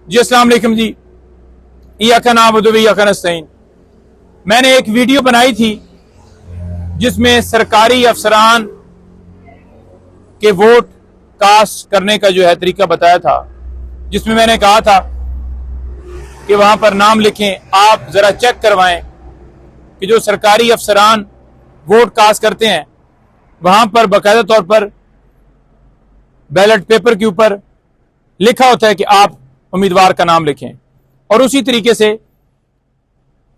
जी अस्सलाम वालेकुम जी। इय्याका नअबुदु व इय्याका नस्तईन। मैंने एक वीडियो बनाई थी जिसमें सरकारी अफसरान के वोट कास्ट करने का जो है तरीका बताया था, जिसमें मैंने कहा था कि वहां पर नाम लिखें, आप जरा चेक करवाएं कि जो सरकारी अफसरान वोट कास्ट करते हैं वहां पर बाकायदा तौर पर बैलेट पेपर के ऊपर लिखा होता है कि आप उम्मीदवार का नाम लिखें और उसी तरीके से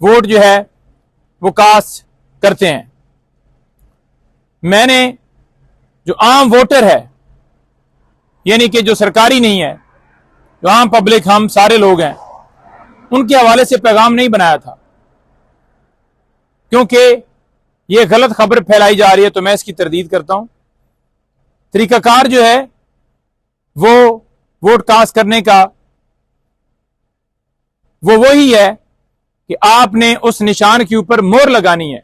वोट जो है वो कास्ट करते हैं। मैंने जो आम वोटर है, यानी कि जो सरकारी नहीं है, जो आम पब्लिक, हम सारे लोग हैं, उनके हवाले से पैगाम नहीं बनाया था, क्योंकि ये गलत खबर फैलाई जा रही है। तो मैं इसकी तरदीद करता हूं। तरीकाकार जो है वो वोट कास्ट करने का वो वही है कि आपने उस निशान के ऊपर मोहर लगानी है।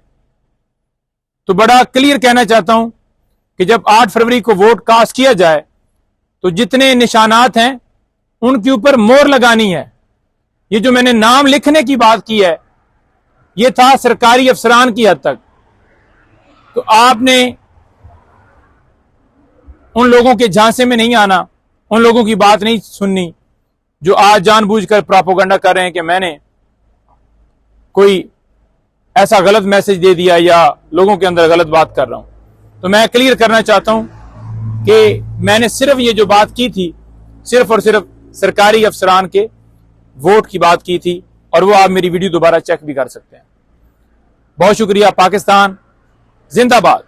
तो बड़ा क्लियर कहना चाहता हूं कि जब 8 फरवरी को वोट कास्ट किया जाए तो जितने निशानात हैं उनके ऊपर मोहर लगानी है। ये जो मैंने नाम लिखने की बात की है, ये था सरकारी अफसरान की हद तक। तो आपने उन लोगों के झांसे में नहीं आना, उन लोगों की बात नहीं सुननी जो आज जानबूझकर प्रोपेगेंडा कर रहे हैं कि मैंने कोई ऐसा गलत मैसेज दे दिया या लोगों के अंदर गलत बात कर रहा हूं। तो मैं क्लियर करना चाहता हूं कि मैंने सिर्फ ये जो बात की थी, सिर्फ और सिर्फ सरकारी अफसरान के वोट की बात की थी, और वो आप मेरी वीडियो दोबारा चेक भी कर सकते हैं। बहुत शुक्रिया। पाकिस्तान जिंदाबाद।